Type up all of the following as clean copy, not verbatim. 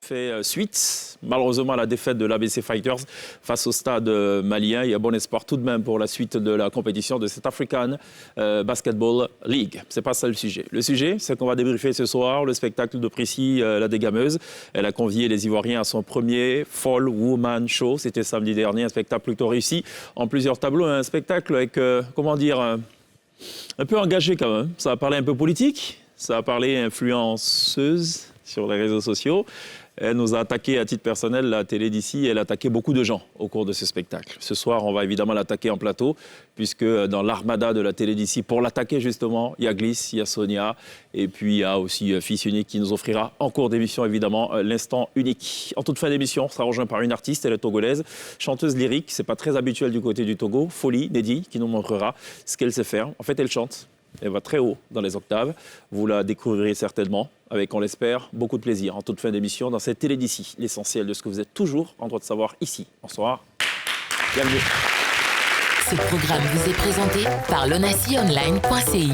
fait suite, malheureusement, à la défaite de l'ABC Fighters face au stade malien. Il y a bon espoir tout de même pour la suite de la compétition de cette African Basketball League. C'est pas ça le sujet. Le sujet, c'est qu'on va débriefer ce soir le spectacle de Prissy, la dégameuse. Elle a convié les Ivoiriens à son premier Fall Woman Show. C'était samedi dernier, un spectacle plutôt réussi en plusieurs tableaux. Un spectacle avec, un peu engagé quand même. Ça a parlé un peu politique, ça a parlé influenceuse sur les réseaux sociaux. Elle nous a attaqué à titre personnel, la télé d'ici, elle a attaqué beaucoup de gens au cours de ce spectacle. Ce soir, on va évidemment l'attaquer en plateau, puisque dans l'armada de la télé d'ici, pour l'attaquer justement, il y a Gliss, il y a Sonia, et puis il y a aussi Fils Unique qui nous offrira en cours d'émission, évidemment, l'instant unique. En toute fin d'émission, on sera rejoint par une artiste, elle est togolaise, chanteuse lyrique, c'est pas très habituel du côté du Togo, Folie, Neddy, qui nous montrera ce qu'elle sait faire. En fait, elle chante. Elle va très haut dans les octaves. Vous la découvrirez certainement avec, on l'espère, beaucoup de plaisir en toute fin d'émission dans cette télé d'ici. L'essentiel de ce que vous êtes toujours en droit de savoir ici. Bonsoir. Bienvenue. Ce programme vous est présenté par lonacionline.ci.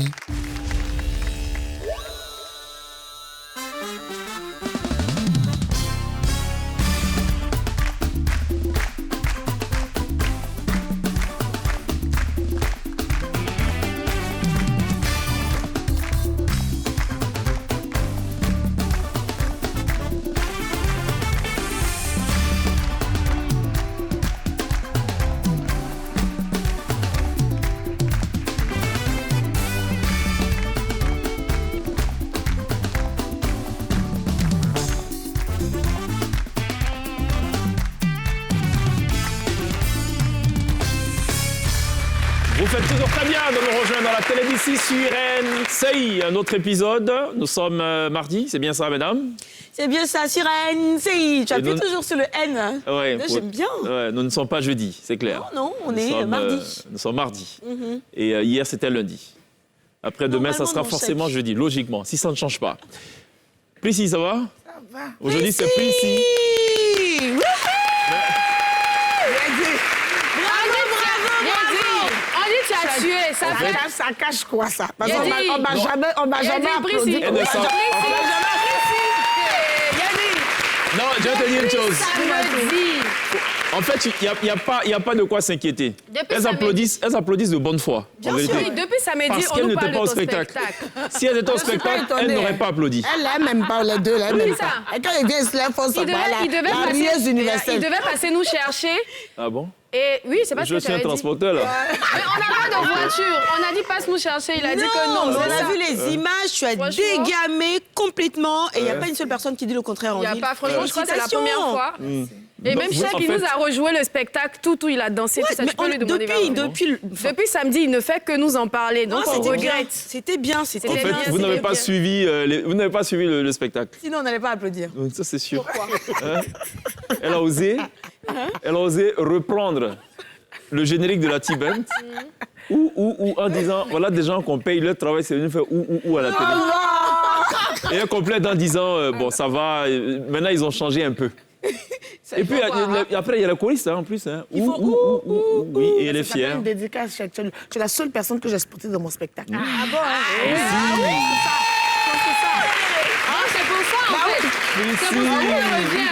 Vous faites toujours très bien de nous rejoindre dans la télé d'ici sur RNCI. Un autre épisode. Nous sommes mardi, c'est bien ça, mesdames? C'est bien ça, sur RNCI. Tu appuies toujours sur le N. Hein. Ouais, J'aime bien. Ouais, nous ne sommes pas jeudi, c'est clair. Non, on est mardi. Nous sommes mardi. Et hier, c'était lundi. Après, demain, ça sera forcément jeudi, logiquement, si ça ne change pas. Prissy, ça va? Ça va. Aujourd'hui, c'est Prissy. Ça cache quoi, ça? Parce qu'on on m'a jamais applaudi. Non, je vais te dire une chose. En fait, il n'y a pas de quoi s'inquiéter. Elles applaudissent de bonne foi. Bien sûr, oui, depuis samedi, parce on qu'elles nous n'étaient parle pas de au ton spectacle. Si elles étaient au spectacle, elles n'auraient pas applaudi. Elle n'aime même pas, les deux, elle n'aime pas. Et quand ils viennent se lève, la rieuse universelle. Il devait passer nous chercher. Ah bon? Et oui, c'est pas ce Je que suis un tu avais dit. transporteur, là. Mais on n'a pas de voiture. On a dit passe nous chercher. Il a dit que non. On c'est a ça. vu les images, tu as Franchement. dégamé complètement et il n'y a pas une seule personne qui dit le contraire en Il n'y a ville. pas, franchement, je crois que c'est la Félicitations. première fois. Et même Vous, Chef, en il fait- nous a rejoué le spectacle, tout, il a dansé, tout ça. Mais Tu peux lui demander depuis samedi, il ne fait que nous en parler. Donc, on c'était bien. regrette. C'était bien, c'était En C'était fait, bien. bien, vous n'avez c'était pas bien. suivi, vous n'avez pas suivi le spectacle. Sinon, on n'allait pas applaudir. Donc ça, c'est sûr. Hein? Elle a osé reprendre le générique de la T-Band ou en disant, voilà des gens qu'on paye leur travail, c'est venu faire ou à la télé. Et elle complète en disant, bon, ça va, maintenant ils ont changé un peu. Et puis après, il y a la choriste hein, en plus. Hein. Oui, et elle est Ça s'appelle fière. une dédicace. Tu es la seule personne que j'ai sportée dans mon spectacle. Ah bon? C'est pour ça, en fait. C'est pour ça qu'il revient.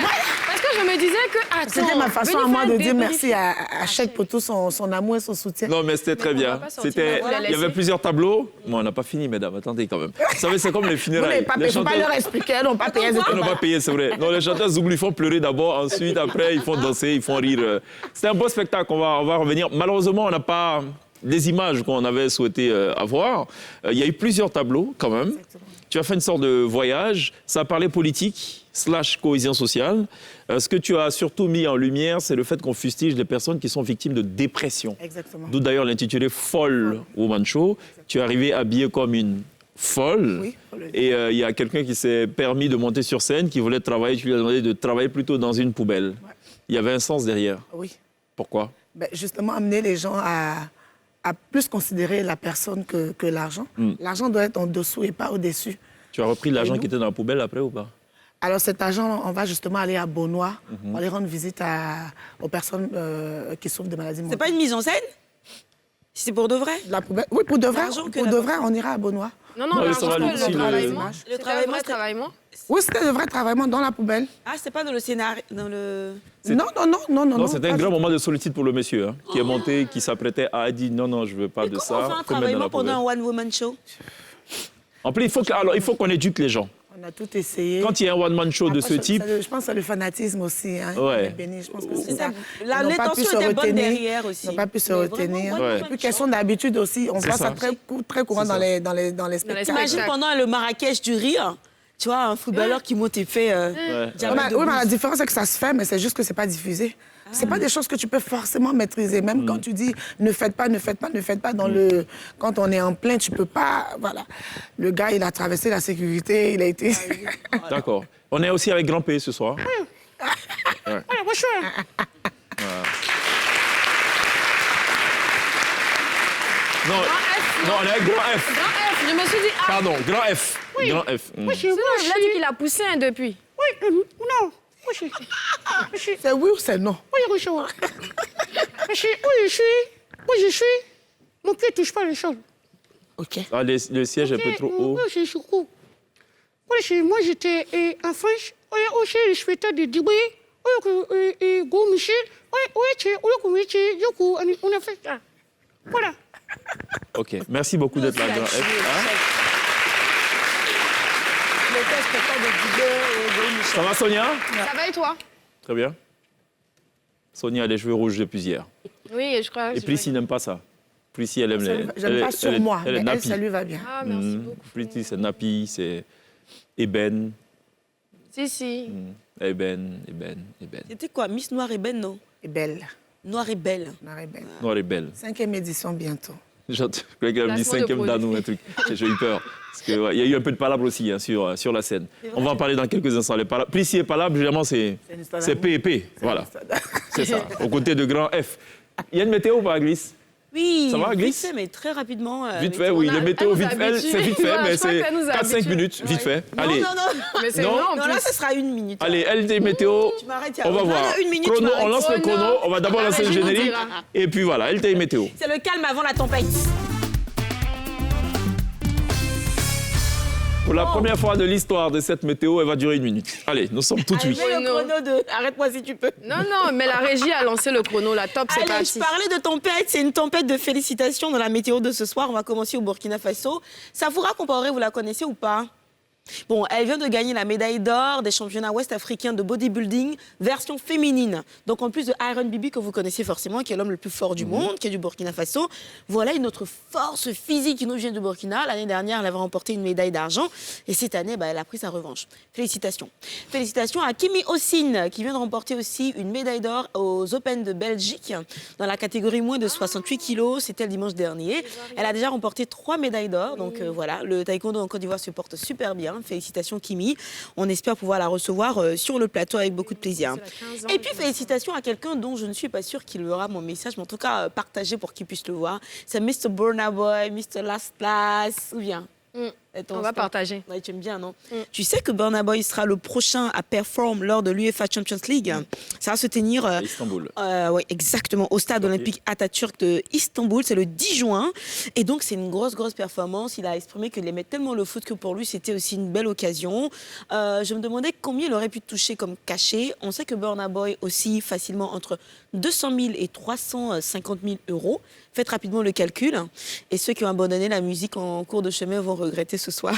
Parce que je me disais que, attends, C'était ma façon venez à moi faire de un dire débrief. merci à Chèque pour tout son amour et son soutien. Non, mais c'était très on va bien. pas sortir, C'était, on va la il y avait laisser. plusieurs tableaux. Bon, on n'a pas fini, mesdames. Attendez quand même. Vous savez, c'est comme les Vous funérailles. n'avez pas Les payé, il ne faut pas chanteurs- leur expliquer, elles n'ont pas payé. Ils n'ont pas payé, c'est vrai. Non, les chanteurs ils font pleurer d'abord, ensuite, après, ils font danser, ils font rire. C'était un beau spectacle, on va revenir. Malheureusement, on n'a pas les images qu'on avait souhaité avoir. Il y a eu plusieurs tableaux, quand même. Tu as fait une sorte de voyage. Ça a parlé politique / cohésion sociale. Ce que tu as surtout mis en lumière, c'est le fait qu'on fustige les personnes qui sont victimes de dépression. Exactement. D'où d'ailleurs l'intitulé Fall Woman Show. Tu es arrivé habillé comme une folle. Oui, faut le dire. Et il y a quelqu'un qui s'est permis de monter sur scène, qui voulait travailler. Tu lui as demandé de travailler plutôt dans une poubelle. Ouais. Il y avait un sens derrière. Oui. Pourquoi? Ben, justement, amener les gens à plus considérer la personne que l'argent. L'argent doit être en dessous et pas au-dessus. Tu as repris l'argent nous qui était dans la poubelle après ou pas? Alors cet argent, on va justement aller à Beaunois, on va aller rendre visite aux personnes qui souffrent de maladies C'est mentales. pas une mise en scène? C'est pour de vrai? La poubelle. Oui, pour de vrai. L'argent que Pour la de vrai, on ira à Beaunois. Non, non, Ouais, l'argent, ça va, c'est aussi, le le- travaillement. Le Le travaillement, c'était- travaillement. Oui, c'était le vrai travaillement dans la poubelle. Ah, c'était pas dans le scénario, dans le... Non. Non, c'était un pas grand du- moment de solitude pour le monsieur, hein, qui est monté, qui s'apprêtait à dire non, je veux pas de Comment ça. on fait un faut mettre dans travaillement la pendant poubelle. un one-woman show? En plus, il faut qu'on éduque les gens. On a tout essayé. Quand il y a un one-man show de Après, ce ça- type, ça- je pense que c'est le fanatisme aussi. Hein. Ouais. On est béni, je pense que c'est ça. L'intention était bonne derrière aussi. Ils n'ont pas pu se Mais retenir. vraiment, Ouais. Et puis, question d'habitude aussi, on C'est voit ça ça. très courant C'est dans ça. les spectacles. spectacles. T'imagines pendant le Marrakech du rire, tu vois, un footballeur qui monte et fait... ouais. Oui, mais la différence, c'est que ça se fait, mais c'est juste que c'est pas diffusé. C'est pas des choses que tu peux forcément maîtriser. Même quand tu dis ne faites pas dans le. Quand on est en plein, tu peux pas. Voilà. Le gars, il a traversé la sécurité, il a été. D'accord. On est aussi avec Grand P ce soir. Ouais. Non, non, on est avec Grand F. Grand F, je me suis dit, ah, Pardon, Grand F. Grand F. sinon, il a dit qu'il a poussé un depuis. Non. C'est oui ou c'est non? Oui, je suis. Mon pied ne touche pas les choses. OK. Ah, le siège est un peu trop haut. Oui, je suis court. Moi, j'étais enfant. Je faisais des débris. On a fait ça. Voilà. OK. Merci beaucoup d'être là, Grand F. Hein? Ça va, Sonia? Ça va et toi? Très bien. Sonia a les cheveux rouges depuis hier. Oui, je crois. Et Prissy n'aime pas ça. Prissy, elle aime les... J'aime pas sur moi, elle est mais elle, nappie. ça lui va bien. Ah, merci beaucoup. Prissy, c'est nappy, c'est ébène. Si. Ébène. C'était quoi? Miss Noire et Belle, non? Et belle. Noire et Belle. On est belle. Noire et belle. 5e édition bientôt. Je croyais qu'elle me dit Placement de 5e produit. dan ou un truc. J'ai eu peur. Parce qu'il y a eu un peu de palabre aussi hein, sur la scène. On va en parler dans quelques instants. Prissy et palabre, généralement, c'est une histoire c'est d'amour. P&P. Voilà, C'est ça. c'est ça. Aux côtés de Grand F. Il y a une météo ou pas, Glisse? Oui, Ça va, vite Glisse fait, mais très rapidement. Vite fait, oui. on a- Le météo, elle nous vite fait, habitue. c'est vite fait, Ouais, mais je crois c'est qu'elle nous 4-5 habitue. minutes, vite fait. Non, Allez, non. Mais c'est Non. long, en Non, là, plus. ce sera 1 minute. allez, LT météo. Tu m'arrêtes, On va non, voir. non, 1 minute, Chrono, tu on m'arrêtes. lance le Chrono. chrono. On va d'abord La lancer le régie nous générique. dira. Et puis voilà, LT météo. C'est le calme avant la tempête. Pour la première fois de l'histoire de cette météo, elle va durer 1 minute. Allez, nous sommes tout de Allez, suite. mets le chrono de... Arrête-moi si tu peux. Non, mais la régie a lancé le chrono. La top, c'est Allez, parti. je parlais de tempête. C'est une tempête de félicitations dans la météo de ce soir. On va commencer au Burkina Faso. Savoura Compaoré, vous la connaissez ou pas? Bon, elle vient de gagner la médaille d'or des championnats ouest-africains de bodybuilding version féminine. Donc, en plus de Iron Bibi, que vous connaissez forcément, qui est l'homme le plus fort du monde, qui est du Burkina Faso, voilà une autre force physique qui nous vient du Burkina. L'année dernière, elle avait remporté une médaille d'argent. Et cette année, elle a pris sa revanche. Félicitations. Félicitations à Kimi Ossine, qui vient de remporter aussi une médaille d'or aux Open de Belgique dans la catégorie moins de 68 kilos. C'était le dimanche dernier. Elle a déjà remporté 3 médailles d'or. Donc, voilà, le taekwondo en Côte d'Ivoire se porte super bien. Félicitations Kimi. On espère pouvoir la recevoir sur le plateau avec beaucoup de plaisir. Et puis félicitations à quelqu'un dont je ne suis pas sûre qu'il verra mon message, mais en tout cas partagé pour qu'il puisse le voir. C'est Mr. Burna Boy, Mr. Last Class. Ou bien On va partager. Ouais, tu aimes bien, non? Tu sais que Burna Boy sera le prochain à performer lors de l'UEFA Champions League. Ça va se tenir À Istanbul. oui, exactement, au stade olympique Atatürk de Istanbul. C'est le 10 juin. Et donc, c'est une grosse performance. Il a exprimé qu'il aimait tellement le foot que pour lui, c'était aussi une belle occasion. Je me demandais combien il aurait pu toucher comme cachet. On sait que Burna Boy aussi facilement entre 200 000 et 350 000 euros. Faites rapidement le calcul. Et ceux qui ont abandonné la musique en cours de chemin vont regretter ce soir.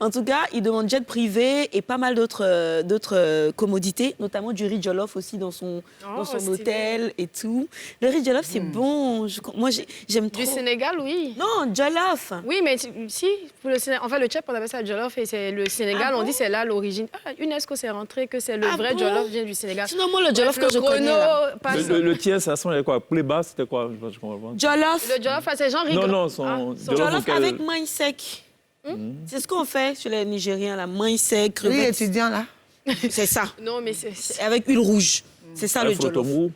En tout cas, il demande jet privé et pas mal d'autres commodités, notamment du riz jollof aussi dans son stylé. hôtel et tout. Le riz jollof, c'est bon. Moi, j'aime trop. Du Sénégal, oui. Non, jollof. Oui, mais si, pour le Sénégal, en fait, le tchèp, on appelle ça jollof et c'est le Sénégal, Ah on bon? dit c'est là l'origine. Ah, UNESCO s'est rentré que c'est le Ah vrai bon? jollof vient du Sénégal. Sinon, moi, le jollof Bref, que je connais, là. passe. Le tien, ça sent quoi? Poulet bas, c'était quoi? Je comprends pas. Jollof. Le jollof, c'est genre riz Non, gras. non, Jollof auquel- avec maïs sec. C'est ce qu'on fait chez les Nigériens, la maïs sec, Oui, crevettes. étudiant, là. C'est ça. Non, mais c'est... Avec huile rouge. C'est ça Un le jollof. frotton-roux.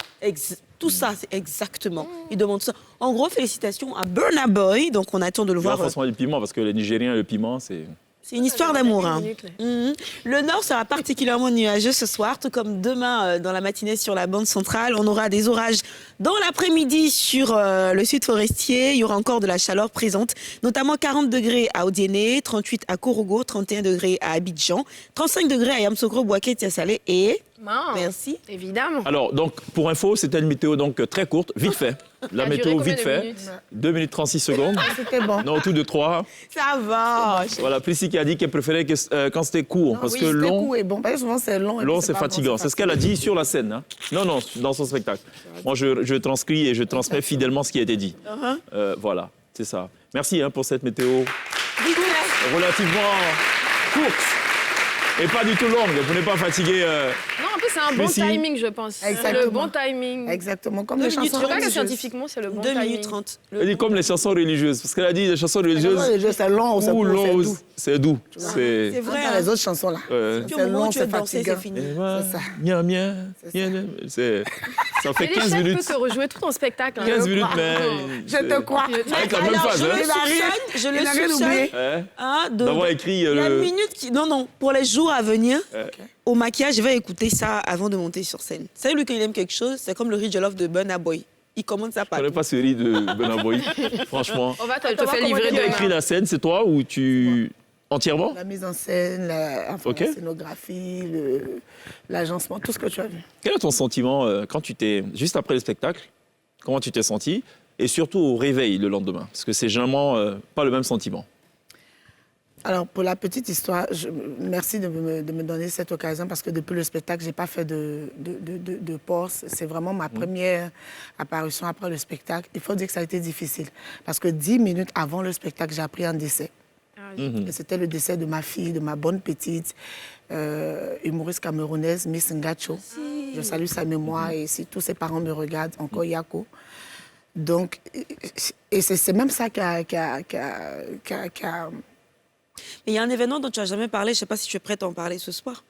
Tout ça, c'est exactement. Il demande ça. En gros, félicitations à Burna Boy. Donc, on attend de le Voir voir. forcément du piment, parce que les Nigériens, le piment, c'est... C'est une histoire d'amour. Hein. minutes, là. Le Nord sera particulièrement nuageux ce soir, tout comme demain dans la matinée sur la bande centrale. On aura des orages dans l'après-midi sur le sud forestier. Il y aura encore de la chaleur présente, notamment 40 degrés à Odiéné, 38 à Korogo, 31 degrés à Abidjan, 35 degrés à Yamoussoukro, Bouaké, Tiasalé et... Non, Merci. évidemment. Alors, donc, pour info, c'était une météo donc très courte, vite fait. La Ça a duré météo combien vite de fait. minutes 2 minutes 36 secondes. C'était bon. Non, tout de 3. Ça va. Voilà, Plessis qui a dit qu'elle préférait quand c'était court, parce Oui, que c'était long, court et bon. Parce que souvent, c'est long. et long puis c'est pas bon, fatigant. C'est ce qu'elle a dit sur la scène. Hein. Non, dans son spectacle. Moi, je transcris et je transmets fidèlement ce qui a été dit. Voilà, c'est ça. Merci pour cette météo relativement courte et pas du tout longue. Vous n'êtes pas fatigué. Non, en plus, c'est un bon Plessis. timing, je pense. C'est Exactement. le bon timing. Exactement. Comme 2 les minutes, chansons Je crois que religieuses. scientifiquement, c'est le bon 2 timing. minutes 30. Elle dit comme les chansons religieuses, parce qu'elle a dit les chansons Les chansons religieuses. religieuses, c'est long ou c'est Ou court, c'est long, doux. c'est doux. C'est vrai. Dans Hein. les autres chansons, là. Ouais. Puis au C'est moment où long, tu veux c'est danser, fatigant. c'est fini. C'est ça. Mien, mien, mien. Ça fait Et les 15 chefs minutes. peuvent te rejouer tout ton spectacle. hein. 15 minutes, mais. Je te crois. Avec la même Alors, phase, je hein. le Il a rien- soupçonne, il a rien oublié. Hein Hein, D'avoir écrit la le. minute qui... Non, pour les jours à venir, au maquillage, je vais écouter ça avant de monter sur scène. Vous savez, lui, quand il aime quelque chose, c'est comme le riz jollof de Burna Boy. Il commande sa Je pâte. connais pas ce riz de Burna Boy, franchement. On va te Attends, faire comment livrer tu Qui a demain. écrit la scène, c'est toi ou tu. Entièrement La mise en scène, Ok. la scénographie, l'agencement, tout ce que tu as vu. Quel est ton sentiment quand tu t'es. Juste après le spectacle, comment tu t'es senti? Et surtout au réveil le lendemain? Parce que c'est généralement pas le même sentiment. Alors, pour la petite histoire, merci de me donner cette occasion parce que depuis le spectacle, je n'ai pas fait de pause. C'est vraiment ma première apparition après le spectacle. Il faut dire que ça a été difficile parce que 10 minutes avant le spectacle, j'ai appris un décès. Et c'était le décès de ma fille, de ma bonne petite humoriste camerounaise, Miss Ngacho. Je salue sa mémoire et si tous ses parents me regardent, encore Yako. Donc, et c'est même ça qui a Mais il y a un événement dont tu n'as jamais parlé. Je ne sais pas si tu es prête à en parler ce soir.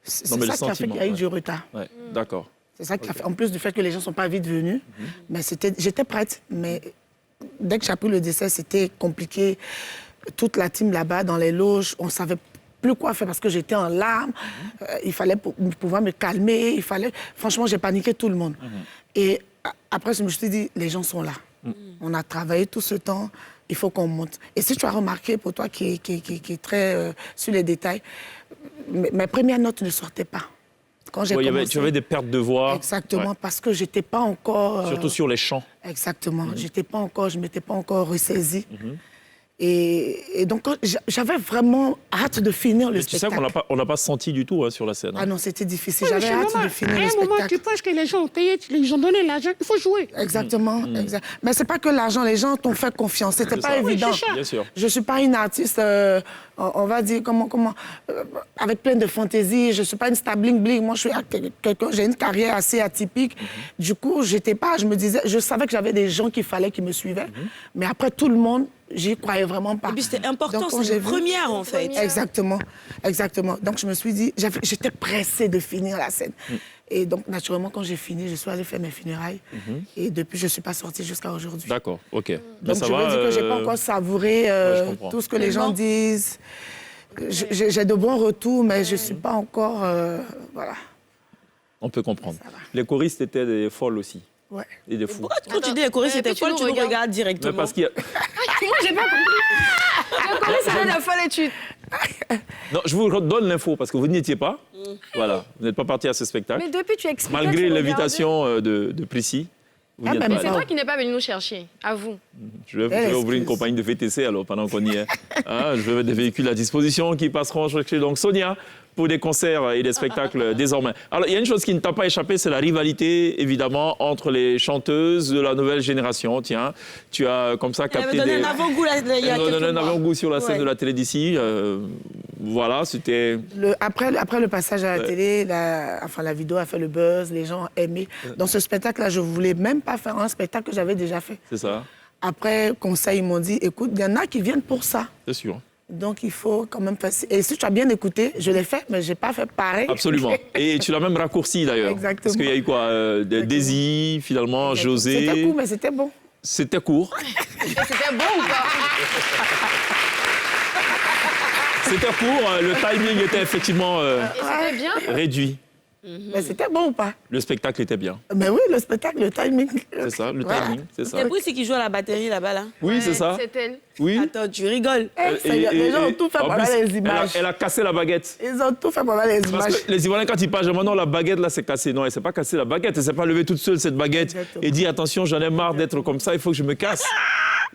c'est Non, mais le ça qui a fait sentiment, qu'il y a eu ouais. du retard. Ouais, d'accord. C'est ça qui a fait, en plus du fait que les gens ne sont pas vite venus, mais j'étais prête. Mais dès que j'ai appris le décès, c'était compliqué. Toute la team là-bas, dans les loges, on ne savait plus quoi faire parce que j'étais en larmes. Il fallait pouvoir me calmer. Franchement, j'ai paniqué tout le monde. Et après, je me suis dit, les gens sont là. On a travaillé tout ce temps. Il faut qu'on monte. Et si tu as remarqué, pour toi qui est très sur les détails, mes premières notes ne sortaient pas. Quand j'ai commencé... Tu avais des pertes de voix. Exactement, Ouais. parce que j'étais pas encore... Surtout sur les chants. Exactement, je m'étais pas encore ressaisie. Et donc, j'avais vraiment hâte de finir le Mais tu sais spectacle. qu'on n'a pas senti du tout sur la scène. Ah non, c'était difficile. Oui, mais J'avais hâte maman, de finir à le un moment, tu spectacle. penses que les gens ont payé, ils ont donné l'argent, il faut jouer. Exactement, exact. Mais c'est pas que l'argent, les gens t'ont fait confiance. C'était pas ça. évident. Oui, c'est ça. Bien sûr. Je suis pas une artiste, on va dire, avec plein de fantaisie. Je suis pas une star bling-bling. Moi, je suis quelqu'un, j'ai une carrière assez atypique. Du coup, je me disais, je savais que j'avais des gens qu'il fallait qui me suivaient. Mais après, tout le monde, j'y croyais vraiment pas. Et puis c'était important, Donc, quand c'est j'ai une vu- première en fait. Exactement, exactement. Donc, je me suis dit, j'étais pressée de finir la scène. Et donc, naturellement, quand j'ai fini, je suis allée faire mes funérailles. Et depuis, je ne suis pas sortie jusqu'à aujourd'hui. D'accord, ok. Ben, Donc, ça je va, veux dire que je n'ai pas encore savouré je comprends. tout ce que les gens disent. J'ai de bons retours, mais je ne suis pas encore... voilà. On peut comprendre. Ça va. Les choristes étaient des folles aussi. Ouais. Et des fous. Pourquoi quand tu dis les choristes, c'était puis tu folle, nous tu nous regardes. regardes Mais directement. parce qu'il y a... Moi, j'ai pas compris. Je connais ça la folle étude. Non, je vous donne l'info parce que vous n'y étiez pas. Voilà, vous n'êtes pas parti à ce spectacle. Mais depuis, tu expliques. Malgré l'invitation de Plessis. Vous n'y êtes ben, pas Mais c'est allé. toi qui n'es pas venu nous chercher, à vous. Je vais ouvrir une compagnie de VTC alors pendant qu'on y est. Hein, je vais mettre des véhicules à disposition qui passeront chercher donc Sonia pour des concerts et des spectacles désormais. Alors il y a une chose qui ne t'a pas échappé, c'est la rivalité évidemment entre les chanteuses de la nouvelle génération. Tiens, tu as comme ça Elle avait capté donné des... un avant-goût là, il y a Elle nous a donné quelques un mois. avant-goût sur la scène Ouais. de la télé d'ici. Voilà, c'était... Après le passage à la télé, la vidéo a fait le buzz, les gens ont aimé. Dans ce spectacle-là, je ne voulais même pas faire un spectacle que j'avais déjà fait. C'est ça, Après, conseil, ils m'ont dit, écoute, il y en a qui viennent pour ça. c'est sûr. Donc, il faut quand même faire... Et si tu as bien écouté, je l'ai fait, mais je n'ai pas fait pareil. Absolument. Et tu l'as même raccourci d'ailleurs. Exactement. Parce qu'il y a eu quoi Daisy, finalement, José. C'était court, mais c'était bon. C'était court. C'était bon ou pas? C'était court, le timing était effectivement Et c'était bien. réduit. Mais c'était bon ou pas? Le spectacle était bien. Mais oui, le spectacle, le timing. C'est ça, le Voilà. timing, c'est ça. C'est Bruce qui joue à la batterie là-bas, là. Oui, c'est ça. C'est elle. Oui. Attends, tu rigoles. Les gens ont tout fait en pour plus, avoir les images. Elle a cassé la baguette. Ils ont tout fait pour avoir les Parce images. que les Ivoiriens, quand ils parlent, maintenant la baguette là, c'est cassé. Non, elle s'est pas cassée la baguette. Elle s'est pas levée toute seule, cette baguette. Exactement. Et dit attention, j'en ai marre d'être comme ça, il faut que je me casse.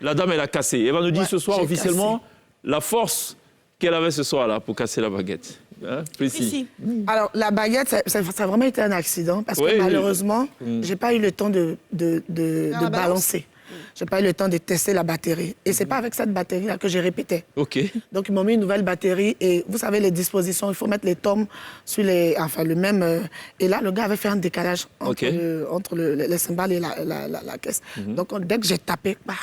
La dame, elle a cassé. Elle va nous dire ce soir j'ai officiellement la force qu'elle avait ce soir-là pour casser la baguette. Hein, précis. Ici. Alors, la baguette, ça a vraiment été un accident parce Oui, que oui. malheureusement, j'ai pas eu le temps de la balance. balancer. J'ai pas eu le temps de tester la batterie. Et c'est pas avec cette batterie-là que j'ai répété. OK. Donc, ils m'ont mis une nouvelle batterie et vous savez, les dispositions, il faut mettre les tomes sur le même. Et là, le gars avait fait un décalage entre, OK. les cymbales et la caisse. Donc, dès que j'ai tapé, bah,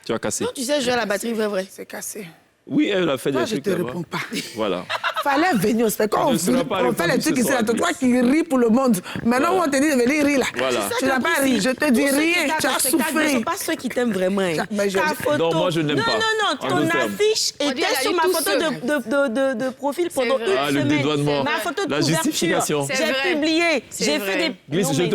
Tu as cassé. Non, tu sais jouer à la batterie, vrai. c'est cassé. Oui, elle a fait Toi, des je trucs te là-bas. réponds pas. Voilà. Fallait venir au spectacle. On Quand ne sera pas on fait les répondu trucs ce ici, soir, là, toi Brice. qui ris pour le monde. Maintenant, Voilà. on te dit de venir rire là. Voilà. Tu n'as pas ri, je te dis rien, tu as Ce souffert. sont pas ceux qui t'aiment vraiment. Hein. Mais je- Ta photo. Non, moi, je n'aime pas. Non, En ton deux termes. affiche On dit, était elle a sur dit ma tout photo seul. de profil pendant vrai. une Ah, le semaine. dédouanement. Ma photo de La couverture. justification. C'est J'ai vrai. publié. C'est J'ai vrai. fait des... Glisse, Non, je mais te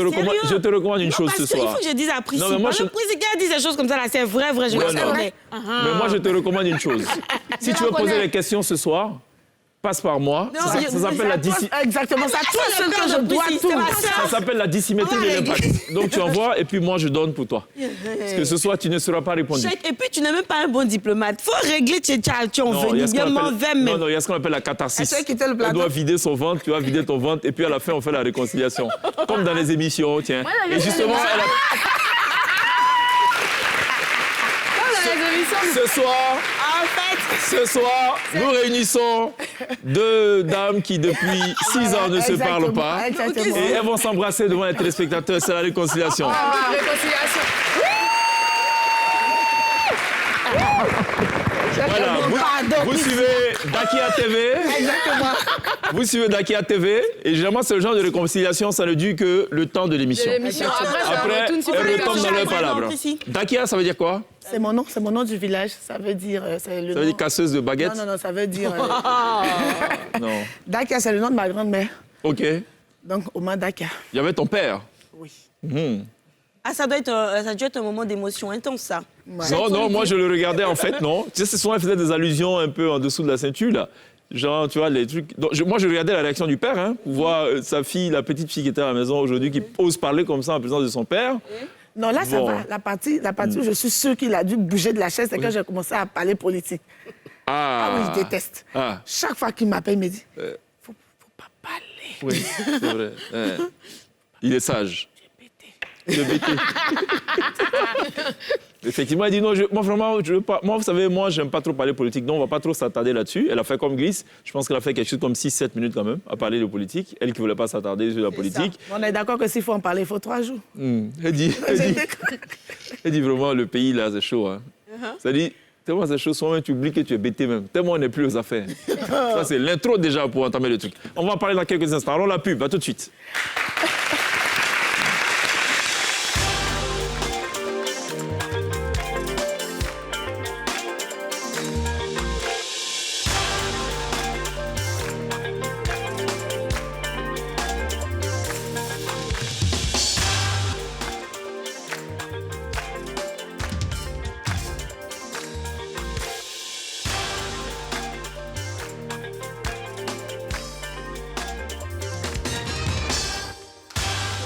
recommande une non, chose parce ce qu'il soir. faut que je dise à Priscille. Non, mais moi, Le je- Priscille qui a dit des choses comme ça, là, c'est vrai, je Ouais, le non. connais. Mais moi, je te recommande une chose. Si tu veux poser les questions ce soir, passe par moi. Non, Ça s'appelle la Exactement, ça toi c'est seul le que père je de dois Priscille, tout. c'est ma sœur. Ça s'appelle la dissymétrie On de va l'impact. Donc tu envoies et puis moi je donne pour toi. Parce que ce soir tu ne seras pas répondu. Et puis, tu n'es même pas un bon diplomate. Faut régler tu en Non, il y a venu. ce Bien qu'on m'en appelle- vais non, même. non, il y a ce qu'on appelle la catharsis. Est-ce qu'il quitte le plateau? Elle doit vider son ventre, tu vas vider ton ventre et puis à la fin on fait la réconciliation. Comme dans les émissions, tiens. Et justement, elle a- ce soir, nous réunissons deux dames qui depuis 6 ans ne se parlent pas. Exactement. Et elles vont s'embrasser devant les téléspectateurs, c'est la réconciliation. Ah, réconciliation. Voilà, vous suivez Dakia TV. Vous suivez Dakia TV. Et généralement, c'est le genre de réconciliation, ça ne dure que le temps de l'émission. Après, elles retombent dans leur palabre. Dakia, ça veut dire quoi? C'est mon nom du village. Ça veut dire. C'est le Ça veut nom- dire casseuse de baguette? Non, ça veut dire. Non. Dakia, c'est le nom de ma grand-mère. OK. Donc, Oma Dakia. Il y avait ton père. Oui. Ah, ça doit être un moment d'émotion intense, ça. Non, moi je le regardais en fait, non. Tu sais, c'est souvent, elle faisait des allusions un peu en dessous de la ceinture, là. Genre, tu vois, les trucs. Donc, moi je regardais la réaction du père, hein, pour voir sa fille, la petite fille qui était à la maison aujourd'hui, qui ose parler comme ça en présence de son père. Non, là, ça Bon. va. La partie où je suis sûre qu'il a dû bouger de la chaise, c'est quand j'ai commencé à parler politique. Ah oui, je déteste. Ah, Chaque fois qu'il m'appelle, il me dit faut pas parler. oui, c'est vrai. Ouais. Il est sage. Il est bêté. Effectivement, elle dit non, moi vraiment, je veux pas. Moi, vous savez, moi, j'aime pas trop parler politique, donc on va pas trop s'attarder là-dessus. Elle a fait comme Glisse. Je pense qu'elle a fait quelque chose comme 6-7 minutes quand même à parler de politique. Elle qui voulait pas s'attarder sur la politique. On est d'accord que s'il faut en parler, il faut 3 jours. Elle dit vraiment, le pays là, c'est chaud. Hein. Ça dit, tellement c'est chaud, souvent tu oublies que tu es bêté même. Tellement on n'est plus aux affaires. Ça, c'est l'intro déjà pour entamer le truc. On va en parler dans quelques instants. Alors la pub, à tout de suite.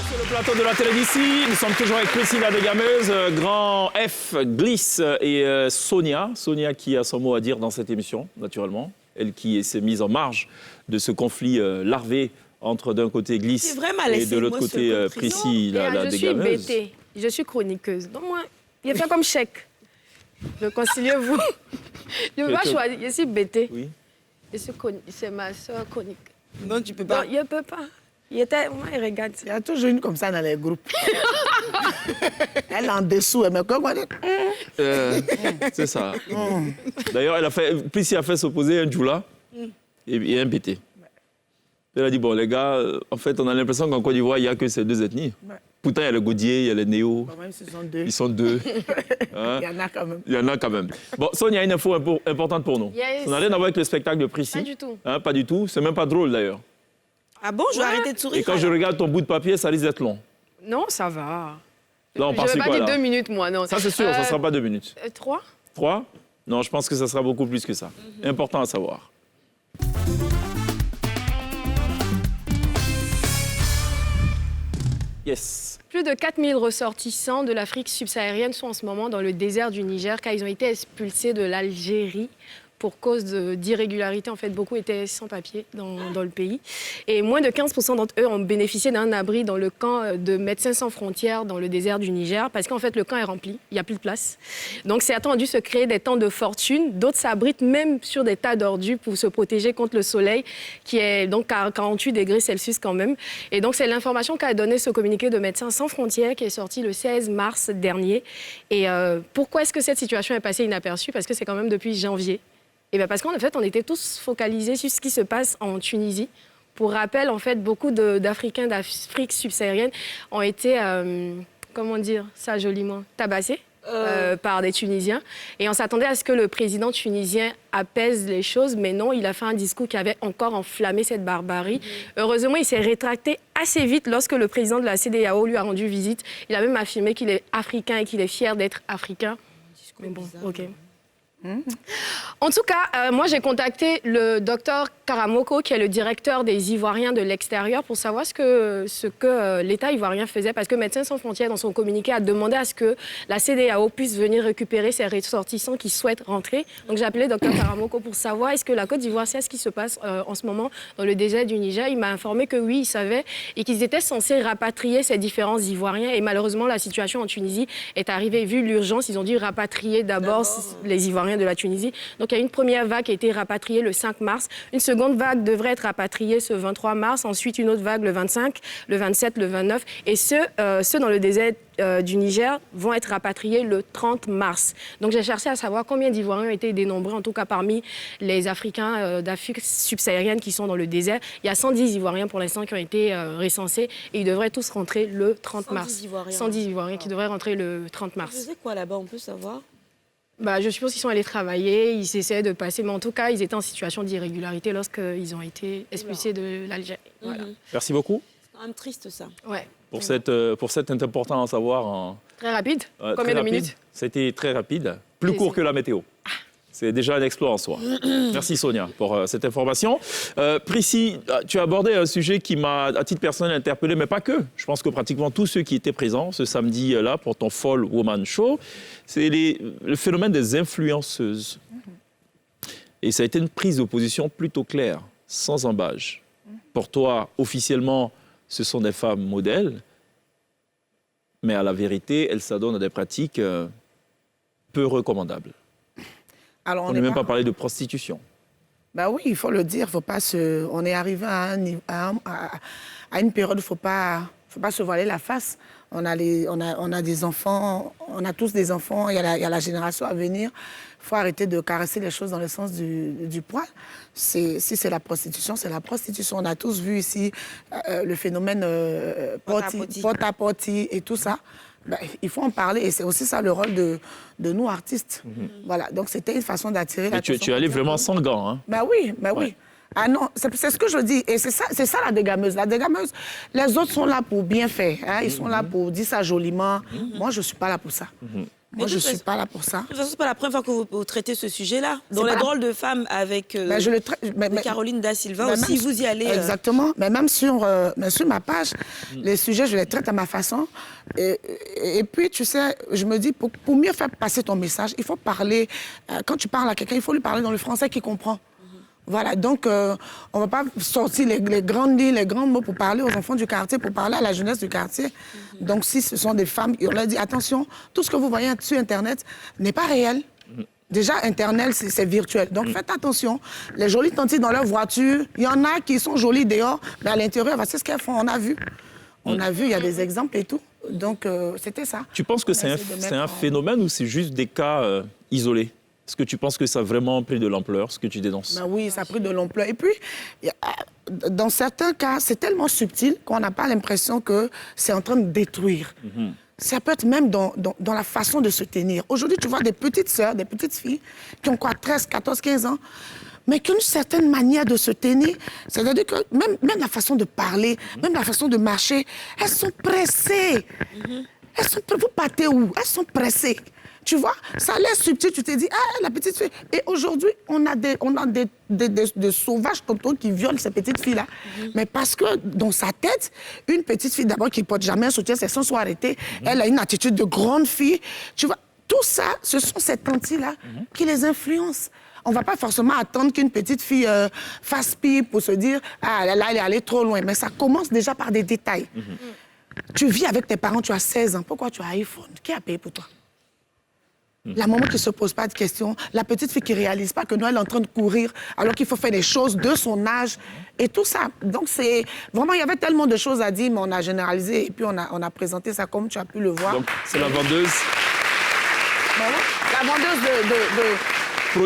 Sur le plateau de la télé d'ici, nous sommes toujours avec Priscilla de Gameuse, Grand F, Glisse et Sonia. Sonia qui a son mot à dire dans cette émission, naturellement. Elle qui s'est mise en marge de ce conflit larvé entre d'un côté Glisse C'est vraiment et laissé de l'autre moi, côté ce Priscilla Je de suis Gameuse. bêtée. Je suis chroniqueuse. Donc moi, il fait comme chèque. Réconciliez-vous. Je ne veux pas Plutôt. choisir. Je suis bêtée. Oui. C'est ma soeur chronique. Non, tu peux Non, pas. il ne peut pas. Moi, il regarde. Il y a toujours une comme ça dans les groupes. Elle est en dessous, elle me dit C'est ça. D'ailleurs, Priscilla a fait s'opposer un Djoula et un BT. Elle a dit, bon, les gars, en fait, on a l'impression qu'en Côte d'Ivoire, il n'y a que ces deux ethnies. Pourtant, il y a le Gaudier, il y a les Néo. Bon, même s'ils sont deux. Ils sont deux. Hein? Il y en a quand même. Il y en a quand même. Bon, Sonia, une info importante pour nous. Yes. Ça n'a rien à voir avec le spectacle de Prissy. Pas du tout. Hein, pas du tout. C'est même pas drôle, d'ailleurs. Ah bon, je vais arrêter de sourire. Et quand je regarde ton bout de papier, ça risque d'être long. Non, ça va. Là, on Je part vais sur pas quoi, dire là 2 minutes, moi, non. Ça, c'est sûr, ça ne sera pas 2 minutes. 3 3? Non, je pense que ça sera beaucoup plus que ça. Important à savoir. Yes. Plus de 4000 ressortissants de l'Afrique subsaharienne sont en ce moment dans le désert du Niger car ils ont été expulsés de l'Algérie pour cause d'irrégularités. En fait, beaucoup étaient sans papier dans le pays. Et moins de 15% d'entre eux ont bénéficié d'un abri dans le camp de Médecins sans frontières dans le désert du Niger parce qu'en fait, le camp est rempli, il n'y a plus de place. Donc, certains ont dû se créer des temps de fortune. D'autres s'abritent même sur des tas d'ordures pour se protéger contre le soleil qui est donc à 48 degrés Celsius quand même. Et donc, c'est l'information qu'a donné ce communiqué de Médecins sans frontières qui est sorti le 16 mars dernier. Et pourquoi est-ce que cette situation est passée inaperçue? Parce que c'est quand même depuis janvier. Et bien parce qu'en fait, on était tous focalisés sur ce qui se passe en Tunisie. Pour rappel, en fait, beaucoup d'Africains d'Afrique subsaharienne ont été, comment dire ça joliment, tabassés par des Tunisiens. Et on s'attendait à ce que le président tunisien apaise les choses, mais non, il a fait un discours qui avait encore enflammé cette barbarie. Heureusement, il s'est rétracté assez vite lorsque le président de la CEDEAO lui a rendu visite. Il a même affirmé qu'il est africain et qu'il est fier d'être africain. Mais bon, OK. En tout cas, moi, j'ai contacté le docteur Karamoko, qui est le directeur des Ivoiriens de l'extérieur, pour savoir ce que l'État ivoirien faisait, parce que Médecins sans frontières, dans son communiqué, a demandé à ce que la CEDEAO puisse venir récupérer ses ressortissants qui souhaitent rentrer. Donc, j'ai appelé le docteur Karamoko pour savoir est-ce que la Côte d'Ivoire sait ce qui se passe en ce moment dans le désert du Niger. Il m'a informé que oui, il savait et qu'ils étaient censés rapatrier ces différents Ivoiriens. Et malheureusement, la situation en Tunisie est arrivée. Vu l'urgence, ils ont dû rapatrier d'abord les Ivoiriens de la Tunisie. Donc, il y a une première vague qui a été rapatriée le 5 mars. Une seconde vague devrait être rapatriée ce 23 mars. Ensuite, une autre vague le 25, le 27, le 29. Et ceux dans le désert du Niger vont être rapatriés le 30 mars. Donc, j'ai cherché à savoir combien d'Ivoiriens ont été dénombrés, en tout cas parmi les Africains d'Afrique subsaharienne qui sont dans le désert. Il y a 110 Ivoiriens pour l'instant qui ont été recensés et ils devraient tous rentrer le 30 mars. 110 Ivoiriens qui devraient rentrer le 30 mars. Vous faisiez quoi là-bas, on peut savoir? Je suppose qu'ils sont allés travailler, ils essaient de passer, mais en tout cas, ils étaient en situation d'irrégularité lorsqu'ils ont été expulsés de l'Algérie. Voilà. Merci beaucoup. C'est quand même triste, ça. Ouais. Pour cette important à savoir. Très rapide. Combien très de rapide. minutes? C'était très rapide. Plus court que la météo. C'est déjà un exploit en soi. Merci Sonia pour cette information. Prissy, tu as abordé un sujet qui m'a, à titre personnel, interpellé, mais pas que. Je pense que pratiquement tous ceux qui étaient présents ce samedi-là pour ton Fall Woman Show, c'est le phénomène des influenceuses. Et ça a été une prise de position plutôt claire, sans embâche. Pour toi, officiellement, ce sont des femmes modèles, mais à la vérité, elles s'adonnent à des pratiques peu recommandables. Alors, on n'est même pas parlé de prostitution. Ben oui, il faut le dire. Faut pas on est arrivé à une période où il ne faut pas se voiler la face. On a des enfants, on a tous des enfants, il y a la génération à venir. Il faut arrêter de caresser les choses dans le sens du poil. Si c'est la prostitution, c'est la prostitution. On a tous vu ici le phénomène porte-à-porte et tout ça. Ben, il faut en parler et c'est aussi ça le rôle de nous artistes. Voilà, donc c'était une façon d'attirer l'attention. Tu es allé vraiment sans gants, hein? Ben oui, ben oui. Ah non, c'est ce que je dis. Et c'est ça la dégameuse. La dégameuse, les autres sont là pour bien faire. Hein? Ils sont là pour dire ça joliment. Moi, je ne suis pas là pour ça. Moi, je ne suis pas là pour ça. De toute façon, ce n'est pas la première fois que vous traitez ce sujet-là. Dans les drôles de femmes avec Caroline Da Silva aussi, vous y allez. Exactement. Mais même sur ma page, les sujets, je les traite à ma façon. Et puis, tu sais, je me dis, pour mieux faire passer ton message, il faut parler. Quand tu parles à quelqu'un, il faut lui parler dans le français qu'il comprend. Voilà, donc on ne va pas sortir les grandes lignes, les grands mots pour parler aux enfants du quartier, pour parler à la jeunesse du quartier. Donc si ce sont des femmes, on leur dit attention, tout ce que vous voyez sur Internet n'est pas réel. Déjà, Internet, c'est virtuel. Donc faites attention. Les jolies tantes dans leur voiture, il y en a qui sont jolies dehors, mais à l'intérieur, c'est ce qu'elles font, on a vu. On a vu, il y a des exemples et tout. Donc c'était ça. Tu penses que c'est un phénomène ou c'est juste des cas isolés? Est-ce que tu penses que ça a vraiment pris de l'ampleur, ce que tu dénonces? Ben oui, ça a pris de l'ampleur. Et puis, dans certains cas, c'est tellement subtil qu'on n'a pas l'impression que c'est en train de détruire. Ça peut être même dans la façon de se tenir. Aujourd'hui, tu vois des petites sœurs, des petites filles qui ont quoi, 13, 14, 15 ans, mais qui ont une certaine manière de se tenir. C'est-à-dire que même la façon de parler, même la façon de marcher, elles sont pressées. Vous partez où? Elles sont pressées. Tu vois, ça a l'air subtil, tu te dis, ah, la petite fille. Et aujourd'hui, on a des sauvages tontons qui violent ces petites filles-là. Mais parce que dans sa tête, une petite fille d'abord qui ne porte jamais un soutien, ses seins sont arrêtés, elle a une attitude de grande fille. Tu vois, tout ça, ce sont ces tantis-là qui les influencent. On ne va pas forcément attendre qu'une petite fille fasse pire pour se dire, ah là, elle est allée trop loin. Mais ça commence déjà par des détails. Tu vis avec tes parents, tu as 16 ans. Pourquoi tu as un iPhone? Qui a payé pour toi? La maman qui ne se pose pas de questions, la petite fille qui ne réalise pas que Noël est en train de courir alors qu'il faut faire des choses de son âge et tout ça. Donc, c'est vraiment, il y avait tellement de choses à dire, mais on a généralisé et puis on a présenté ça comme tu as pu le voir. Donc, c'est la vendeuse. La vendeuse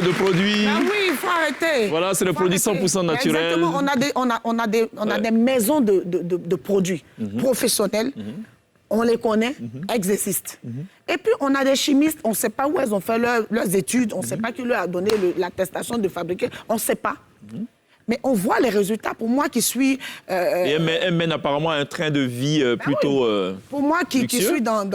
De produits. Ah oui, il faut arrêter. Voilà, c'est le produit 100% naturel. Exactement, on a des maisons de produits professionnels. On les connaît, exercistes. Et puis, on a des chimistes, on ne sait pas où elles ont fait leurs études, on ne sait pas qui leur a donné l'attestation de fabriquer, on ne sait pas. Mais on voit les résultats. Pour moi qui suis... Et elle mène apparemment un train de vie plutôt... Pour moi qui suis dans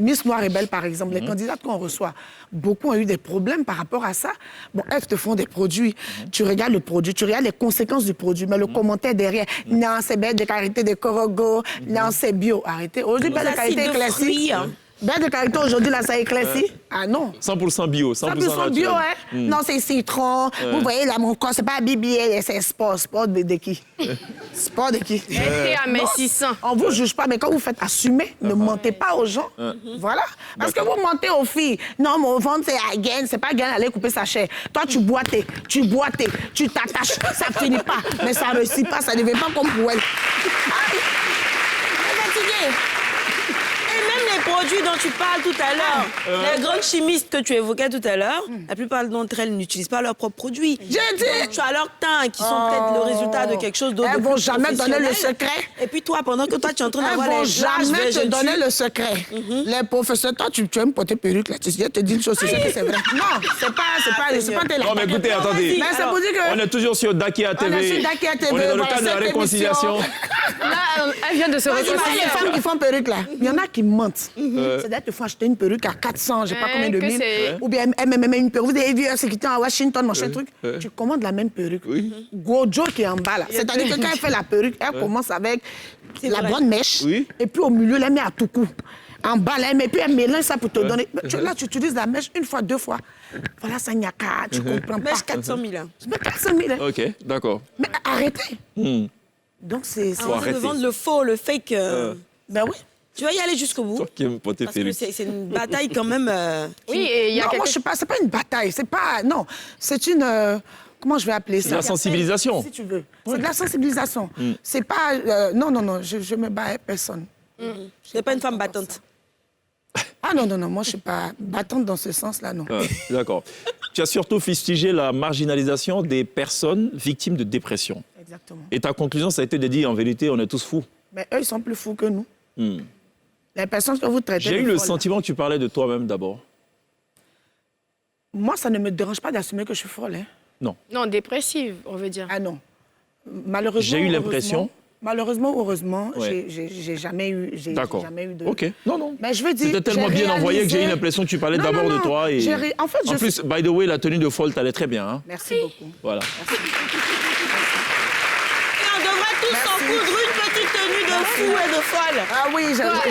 Miss Noire et Belle, par exemple, les candidates qu'on reçoit, beaucoup ont eu des problèmes par rapport à ça. Bon, elles te font des produits. Tu regardes le produit, tu regardes les conséquences du produit, mais le commentaire derrière, non, c'est belle de qualité de Corogo, non, c'est bio. Arrêtez. Aujourd'hui, belle de qualité classique. Belle de qualité aujourd'hui, là, ça éclaircit. Ah non. 100% bio, 100% bio, hein? Non, c'est citron. Vous voyez, là, mon corps, c'est pas BBL, c'est sport. Sport de qui? Sport de qui? Restez à mes 600. On vous juge pas, mais quand vous faites assumer, ne mentez pas aux gens. Voilà. Parce que vous mentez aux filles. Non, mon ventre, c'est à gain. C'est pas gain, aller couper sa chair. Toi, tu boitais, tu t'attaches. Ça finit pas. Mais ça réussit pas, ça ne devient pas comme pour elle. Aïe! Elle est fatiguée. Les produits dont tu parles tout à l'heure, les grandes chimistes que tu évoquais tout à l'heure, la plupart d'entre elles n'utilisent pas leurs propres produits. J'ai dit! Tu as leur teint qui sont peut-être le résultat de quelque chose d'autre. Elles vont jamais donner le secret. Et puis toi, pendant que toi, tu es en train d'avoir les elles vont jamais te donner le secret. Les professeurs, toi, tu aimes porter perruque, là. Tu te dis une chose, c'est que c'est vrai. Non, c'est pas tes Non, mais écoutez, attendez. Mais c'est pour dire que... On est toujours sur Dakia TV. On est sur Dakia TV. On est dans le cadre de la réconciliation. Là, elle vient de se réconcilier. réconcilier. Les femmes qui font perruque, là, il y en a qui mentent. C'est-à-dire qu'il faut acheter une perruque à 400, je sais pas combien de mille. Ou bien même une perruque. Vous avez vu, c'est qui était à Washington, machin truc. Tu commandes la même perruque. Gojo qui est en bas, là. C'est-à-dire que quand elle fait la perruque, elle commence avec la bonne mèche. Et puis au milieu, elle met à tout coup. En bas, là, et puis elle mélange ça pour te donner. Là, tu utilises la mèche une fois, deux fois. Voilà, ça n'y a qu'à, tu comprends pas. Mèche 400 000. Mais 400 000. OK, d'accord. Mais arrêtez. Donc, c'est... On va vendre le faux, le fake. Ben oui. Tu vas y aller jusqu'au bout. Toi qui aimes porter Parce que perruque. c'est une bataille quand même. Oui, et il y a Non, moi, je sais pas, c'est pas une bataille. C'est pas... Non, c'est une... comment je vais appeler ça? C'est la sensibilisation. Si tu veux. C'est de la sensibilisation. C'est pas... non, je me bats à personne. Je n'es pas une femme battante. Ah non, moi, je ne suis pas battante dans ce sens-là, non. D'accord. Tu as surtout fustigé la marginalisation des personnes victimes de dépression. Exactement. Et ta conclusion, ça a été de dire, en vérité, on est tous fous. Mais eux, ils sont plus fous que nous. Les personnes que vous traitez... J'ai eu le sentiment que tu parlais de toi-même d'abord. Moi, ça ne me dérange pas d'assumer que je suis folle. Hein. Non. Non, dépressive, on veut dire. Ah non. Malheureusement... J'ai eu l'impression... Malheureusement, heureusement, Ouais. j'ai jamais eu de... OK. Non. Mais je veux dire... C'était tellement bien envoyé que j'ai eu l'imprestion que tu parlais d'abord de toi. Et... En fait, en plus, by the way, la tenue de folle t'allait très bien. Hein. Merci beaucoup. Voilà. Et on devrait tous s'en coudre une petite tenue de fou et de folle. Ah oui,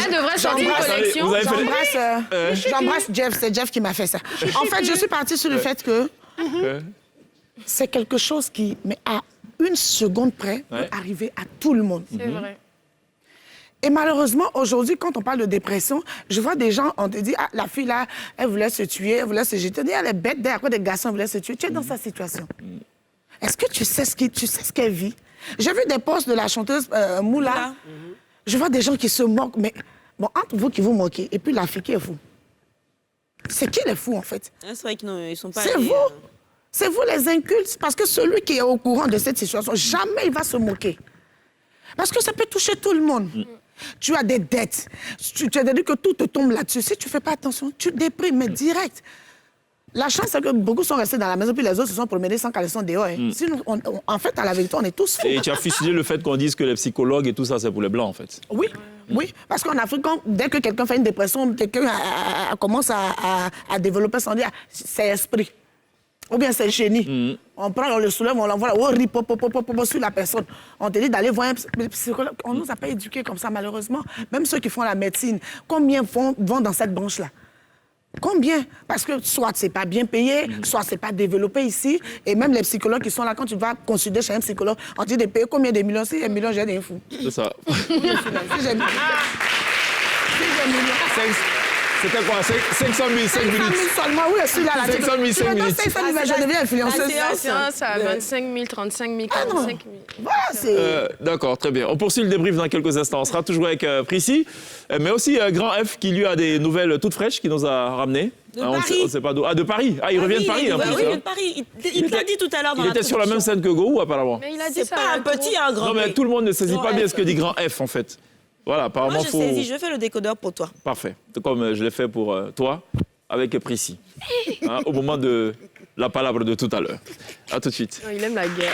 Elle devrait sortir une collection. Vous avez fait... J'embrasse Jeff, c'est Jeff qui m'a fait ça. En fait, je suis partie sur le fait que c'est quelque chose qui, mais à une seconde près, peut arriver à tout le monde. C'est vrai. Et malheureusement, aujourd'hui, quand on parle de dépression, je vois des gens, on te dit, ah, la fille là, elle voulait se tuer, elle voulait se jeter. Elle est bête derrière quoi des garçons voulaient se tuer. Tu es dans sa situation. Est-ce que tu sais ce qu'elle vit? J'ai vu des posts de la chanteuse Moula. Je vois des gens qui se moquent, mais bon, entre vous qui vous moquez, et puis la fille qui est fou. C'est qui les fous, en fait? C'est vrai qu'ils ne sont pas... C'est vous. C'est vous les incultes, parce que celui qui est au courant de cette situation, jamais il va se moquer. Parce que ça peut toucher tout le monde. Tu as des dettes. Tu as dit que tout te tombe là-dessus. Si tu ne fais pas attention, tu te déprimes, mais direct. La chance, c'est que beaucoup sont restés dans la maison, puis les autres se sont promenés sans caleçon dehors. Hein. Sinon, en fait, à la vérité, on est tous fous. Et tu as fusillé le fait qu'on dise que les psychologues et tout ça, c'est pour les Blancs, en fait. Oui, oui. Parce qu'en Afrique, dès que quelqu'un fait une dépression, quelqu'un commence à développer son dia, c'est esprit. Ou bien c'est le génie. On prend, on le soulève, on l'envoie là, on rit sur la personne. On te dit d'aller voir un psychologue. On ne nous a pas éduqués comme ça, malheureusement. Même ceux qui font la médecine, combien vont dans cette branche-là? Combien? Parce que soit c'est pas bien payé, soit c'est pas développé ici. Et même les psychologues qui sont là, quand tu vas consulter chez un psychologue, on te dit de payer combien de millions? Si 1 million, j'ai des fous. C'est ça. Si j'ai millions. C'était quoi? 500 000, 5 minutes. 500 000 seulement, oui, je suis là. 500 000, 5 minutes. 500 000, je deviens influenceuse. La séance à 25 000, 35 000, 45 000. Voilà, c'est... D'accord, très bien. On poursuit le débrief dans quelques instants. On sera toujours avec Prissy, mais aussi Grand F qui lui a des nouvelles toutes fraîches qui nous a ramenées. On ne sait pas d'où. Ah, de Paris. Ah, il revient de Paris en plus. Oui, il vient de Paris. Il l'a dit tout à l'heure dans Il la était sur la même scène que Go, apparemment. Mais il a dit C'est ça. pas un petit et un grand. Non, mais tout le monde ne saisit pas bien ce que dit Grand F, en fait. Voilà, apparemment, Moi, je saisis, je fais le décodeur pour toi. Parfait. Comme je l'ai fait pour toi, avec Prissy. Hein, au moment de la palabre de tout à l'heure. À tout de suite. Non, il aime la guerre.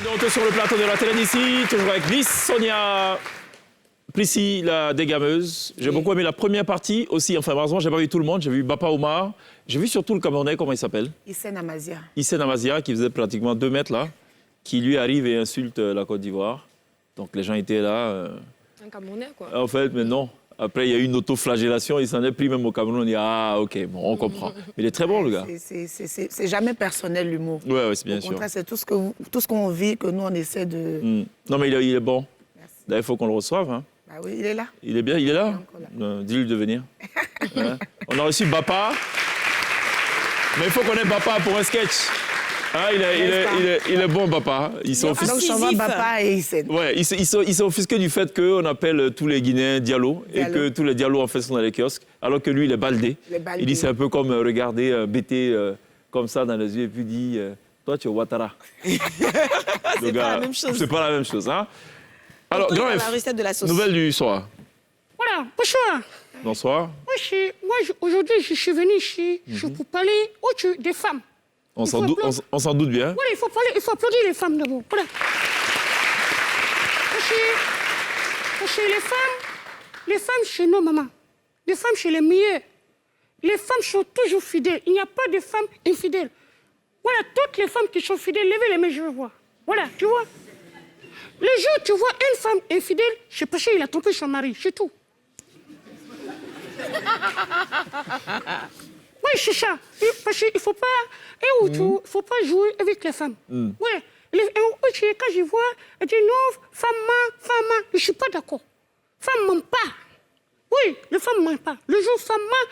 Donc sur le plateau de la télé d'ici, toujours avec Miss Sonia Prissy, la dégameuse. J'ai beaucoup aimé la première partie aussi. Enfin, malheureusement, j'ai pas vu tout le monde. J'ai vu Bapa Omar. J'ai vu surtout le Camerounais, comment il s'appelle? Hissène Amazia. Hissène Amazia, qui faisait pratiquement 2 mètres là, qui lui arrive et insulte la Côte d'Ivoire. Donc les gens étaient là. Un Camerounais, quoi. En fait, mais non. Après, il y a eu une autoflagellation. Il s'en est pris même au Cameroun. On dit ah, ok, bon, on comprend. Mais il est très bon, le gars. C'est jamais personnel, l'humour. Ouais, c'est bien Au sûr. contraire, c'est tout ce qu'on vit que nous, on essaie de... Non, mais il est bon. Merci. D'ailleurs, il faut qu'on le reçoive. Hein. Bah oui, il est là. Il est bien, il est là. encore là. Dis-lui de venir. Hein. On a reçu Bapa. Mais il faut qu'on ait Bapa pour un sketch. Hein, il est bon, Bapa. Ils sont Donc, je t'envoie Bapa et Hissène. Ouais, ils sont offusqués du fait qu'on appelle tous les Guinéens Diallo et que tous les Diallo en fait sont dans les kiosques, alors que lui il est baldé. Il dit c'est un peu comme regarder Bété comme ça dans les yeux et puis dit toi tu es Ouattara. C'est pas la même chose. C'est pas la même chose, hein. Alors Pourtant, Grand il y a la F, recette de la sauce. nouvelle du soir. Voilà, bonsoir. Bonsoir. Aujourd'hui, je suis venu ici pour parler des femmes. On s'en doute bien. Voilà, il faut applaudir les femmes d'abord. Voilà. Parce que les femmes chez nos mamans, les femmes chez les meilleures, les femmes sont toujours fidèles. Il n'y a pas de femmes infidèles. Voilà, toutes les femmes qui sont fidèles, levez les mains, je veux voir. Voilà, tu vois. Le jour où tu vois une femme infidèle, c'est parce qu'il a trompé son mari, c'est tout. Oui, c'est ça. Parce qu'il ne faut pas jouer avec les femmes. Ouais. Quand je vois, elle dit non, femme, je ne suis pas d'accord. Femme ne ment pas. Oui, les femmes ne mentent pas. Le jour où femme ment,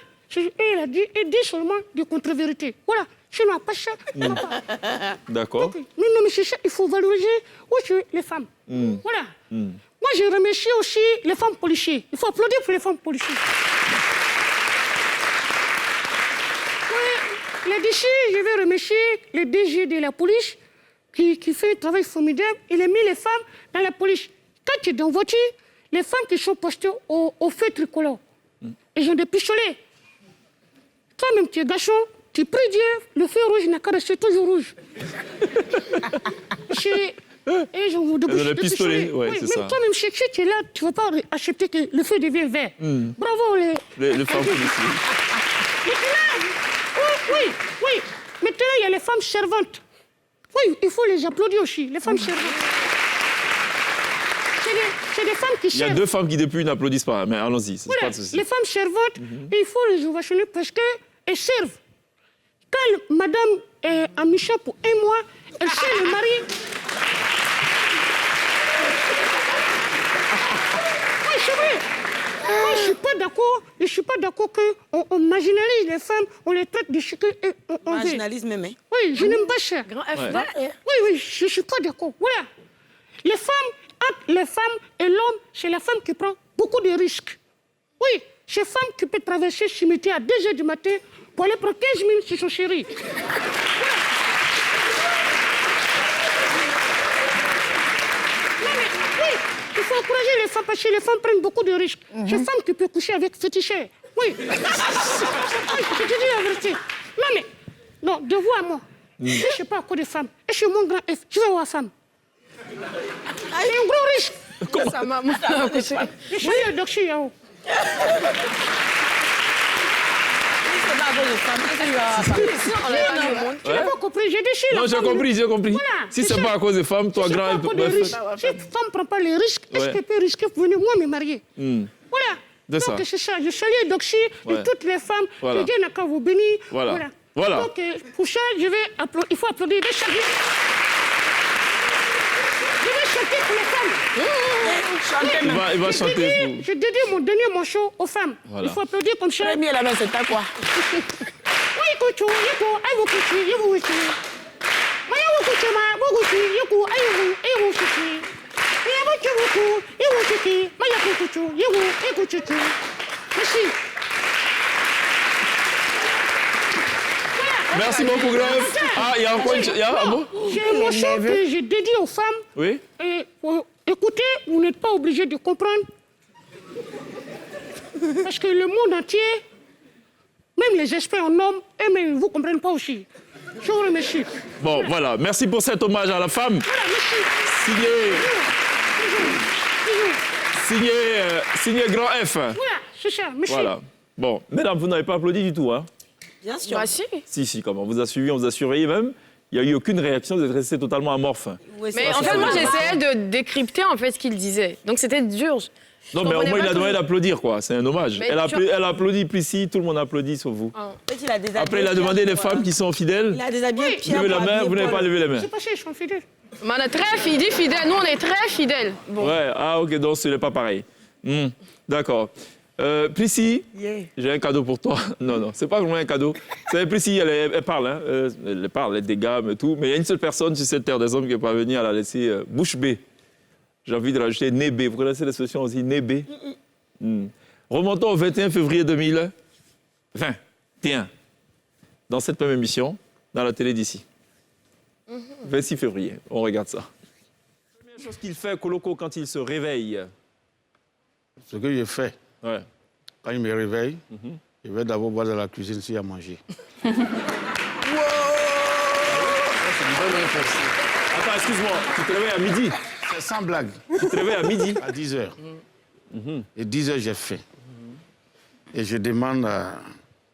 elle dit seulement des contre-vérités. Voilà. Sinon, pas ça. D'accord. Okay. Non, mais c'est ça, il faut valoriser les femmes. Voilà. Moi, je remercie aussi les femmes policiers. Il faut applaudir pour les femmes policiers. Là-dessus, je vais remercier le DG de la police qui fait un travail formidable. Il a mis les femmes dans la police. Quand tu es dans la voiture, les femmes qui sont postées au feu tricolore, elles ont des pistolets. Toi-même, tu es garçon, tu pries Dieu, le feu rouge n'a qu'à rester toujours rouge. Et ils ont des pistolets. Ouais, c'est ça. Toi-même, si tu es là, tu ne vas pas accepter que le feu devienne vert. Bravo, les femmes policiers. Oui. Maintenant, il y a les femmes servantes. Oui, il faut les applaudir aussi, les femmes servantes. C'est des femmes qui servent. Il y a 2 femmes qui depuis n'applaudissent pas, mais allons-y, c'est voilà, pas de souci. les femmes servantes, il faut les ovationner parce qu'elles elles servent. Quand madame est en mission pour 1 mois, elle sait le mari. Oui, c'est vrai. Moi, je ne suis pas d'accord qu'on marginalise les femmes, on les traite de chic et on Marginalisme même. Hein. Oui, je n'aime pas ça. Grand F. Ouais. Oui, je ne suis pas d'accord. Voilà. Les femmes, entre les femmes et l'homme, c'est la femme qui prend beaucoup de risques. Oui, c'est femme qui peut traverser le cimetière à 2 h du matin pour aller prendre 15 000 sur son chéri. Il faut encourager les femmes parce que les femmes prennent beaucoup de risques. C'est une femme qui peut coucher avec féticheur. Oui. Je te dis la vérité. Non, mais, non, de vous à moi. Je ne sais pas à quoi de femmes. Et je suis mon grand F. Je vais voir femme. C'est un gros risque. Ça m'a couché. Je suis un docteur Yao. Tu n'as pas compris, j'ai déchiré la Non, j'ai femme. compris. Voilà, Si c'est c'est ça. pas à cause des femmes, toi, Si grand... c'est pas à cause des risques. Si une femme ne prend pas les risques, est-ce Ouais. qu'elle peut risquer pour venir moi me marier? Voilà. C'est ça. Donc c'est ça. Je salue Doxy Ouais. et toutes les femmes. Voilà. Que Dieu n'a qu'à vous bénir. Voilà. Voilà. Donc pour ça, il faut applaudir. Je vais chanter pour les femmes. Il va chanter pour... Je dédie mon dernier morceau aux femmes. Voilà. Il faut applaudir comme ça. Premier là-bas, c'est à quoi? Oui, écoute, aïe, vous couchez, vous couchez. Maya, vous couchez, vous couchez, aïe, vous couchez. Merci. Merci beaucoup, Grève. Ah, il y a encore une... Ah bon? J'ai un morceau que j'ai dédié aux femmes. Oui? Et, écoutez, vous n'êtes pas obligé de comprendre. Parce que le monde entier, même les experts en hommes, eux-mêmes, vous ne comprennent pas aussi. Je vous remercie. Bon, voilà. Merci pour cet hommage à la femme. Voilà, merci. Signé Grand F. Voilà, c'est ça, merci. Voilà. Bon, mesdames, vous n'avez pas applaudi du tout, hein? Bien sûr. Bah si. Si, comment? On vous a suivi, on vous a surveillé même. Il n'y a eu aucune réaction, vous êtes resté totalement amorphe. Ouais, Mais c'est- en fait, moi, j'essayais de décrypter en fait ce qu'il disait. Donc c'était dur. Non, mais au moins, il a demandé d'applaudir, quoi. C'est un hommage. Mais Elle a, tu vois- elle a applaudi Plessis, tout le monde applaudit, sauf vous. En fait, il a déshabillé Après, il a Pierre demandé les pour, femmes qui sont fidèles. Il a déshabillé Pierre. Levez la pour main, habiller vous n'avez Paul. pas levé la main. C'est passé, ils sont fidèles. Mais on est très fidèles. Nous, on est très fidèles. Bon. Ouais, ah, ok, donc ce n'est pas pareil. D'accord. Plessis, Yeah. j'ai un cadeau pour toi. Non, c'est pas vraiment un cadeau. Vous savez, Plessis, elle parle, hein. Elle parle, elle dégamme et tout. Mais il y a une seule personne sur cette terre des hommes qui est parvenue à la laisser bouche bée. J'ai envie de rajouter nez bée. Vous connaissez l'expression aussi, nez bée? Remontons au 21 février 2021. Dans cette même émission, dans la télé d'ici. 26 février, on regarde ça. La première chose qu'il fait, Koloko, quand il se réveille. Ce que je fais, Ouais. quand je me réveille, je vais d'abord voir dans la cuisine s'il y a à manger. Attends, excuse-moi, tu te réveilles à midi. C'est sans blague. Tu te réveilles à midi. À 10 h. Et 10 h, j'ai fait. Et je demande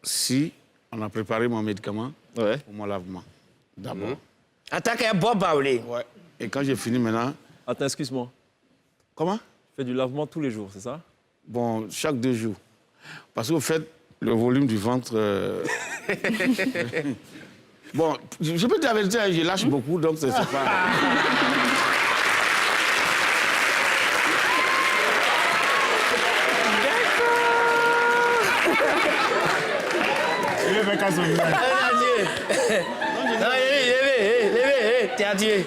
si on a préparé mon médicament Ouais. pour mon lavement. D'abord. Attends qu'un bon baoulé. Ouais. Et quand j'ai fini maintenant, Attends, excuse-moi. comment? Tu fais du lavement tous les jours, c'est ça? Bon, chaque 2 jours. Parce qu'au fait, le volume du ventre... Bon, je peux te dire la vérité, je lâche beaucoup, donc c'est pas... Non, levez, t'es adieu.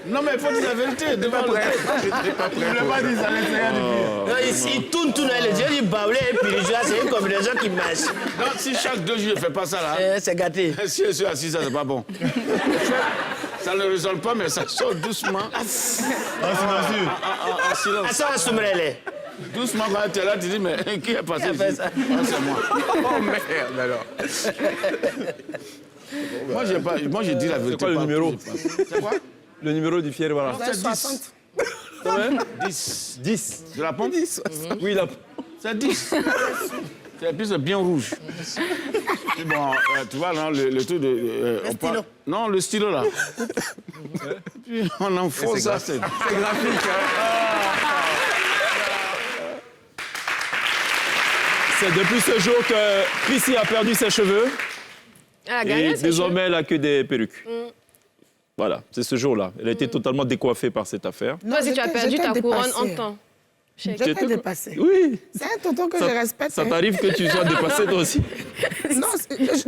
Non, mais il faut dire la vérité. Devant le... Non, il tourne, les yeux, il baoulé, et puis c'est une combinaison qui marche. Non, si chaque 2 jours, je ne fais pas ça, là... C'est gâté. Si je suis assis, ça, c'est pas bon. Ça ne résonne pas, mais ça sort doucement. En silence. Ça va soumrer. Doucement, quand tu es là, tu dis, mais qui est passé Qui a fait ici? ça? Ah, c'est moi. Oh, merde, alors. Moi, je dis la vérité. C'est quoi le partout, numéro? je passe. C'est quoi? Le numéro du fier, voilà. C'est 10. 60. Combien? 10. 10. De la pompe? Oui, là. C'est 10. C'est plus bien rouge. Puis bon, tu vois, là, le truc de... on stylo. Non, le stylo, là. Puis on enfonce ça. C'est C'est graphique, hein? C'est depuis ce jour que Prissy a perdu ses cheveux. Elle a Et gagné, c'est désormais, elle n'a que des perruques. Voilà, c'est ce jour-là. Elle a été totalement décoiffée par cette affaire. Toi, si tu as j'étais- perdu ta j'étais couronne dépassée. en temps. J'étais dépassée. Oui. C'est un tonton que je respecte. Ça hein. t'arrive que tu sois dépassé toi aussi?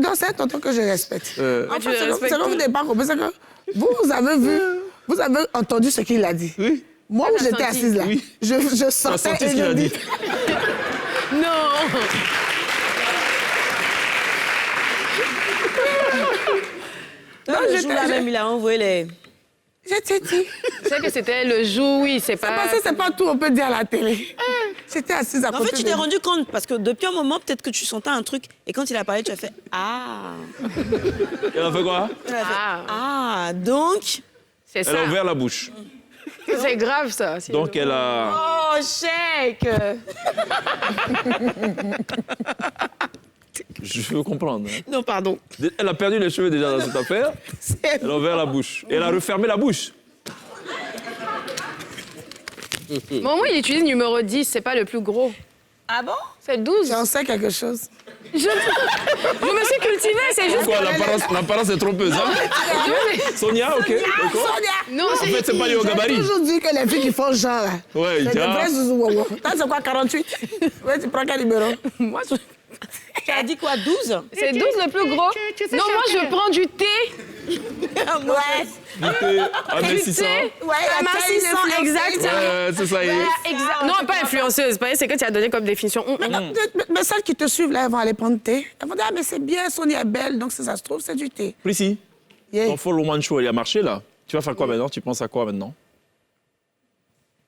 Non, c'est un tonton que je respecte. tu En le fait, respectes c'est que vous n'avez pas compris, c'est que vous avez vu, vous avez entendu ce qu'il a dit. Oui. Moi, où t'as j'étais senti. assise là, Oui. je Tu as sortais senti et ce qu'il je a dit. dis... Non. Non, le jour-là même, il a envoyé les... J'étais dit... C'est que c'était le jour, oui, c'est pas... Parce que c'est pas tout, on peut dire à la télé. J'étais assise à En côté fait, tu de t'es lui. rendu compte, parce que depuis un moment, peut-être que tu sentais un truc, et quand il a parlé, tu as fait « Ah !» Elle a fait quoi? Elle a fait Ah. « Ah !» Donc... C'est Elle a ça. ouvert la bouche. C'est grave, ça. Donc elle a... Oh, chèque! Je veux comprendre. hein. Non, pardon. Elle a perdu les cheveux déjà dans cette affaire. Elle a ouvert la bouche. Et elle a refermé la bouche. Bon, moi, il utilise numéro 10, c'est pas le plus gros. Ah bon? C'est 12. J'en sais quelque chose. Je me suis cultivée, c'est juste... Pourquoi? L'apparence est trompeuse, hein? Sonia, ok. D'accord. Non, En fait, c'est pas lié au J'ai gabarit. toujours dit que les filles qui font genre, là, Ouais, c'est des ah. vrais zouzou-wawa. Toi, c'est quoi, 48? Ouais, tu prends quel numéro? Moi, je... Tu as dit quoi, 12? C'est 12 le plus gros. tu sais Non, moi, chanter. je prends du thé. Ouais. Goûter à Du 1600. thé. Ouais, À ma 600, exact. Ouais, c'est ça y est. Exact. Non, pas influenceuse. C'est que tu as donné comme définition. Mais celles qui te suivent, là, elles vont aller prendre thé. Elles vont dire, ah, mais c'est bien, Sonia est belle, donc si ça se trouve, c'est du thé. Prissy, Yeah. ton Fall Woman Show, il a marché, là. Tu vas faire quoi maintenant? Tu penses à quoi maintenant?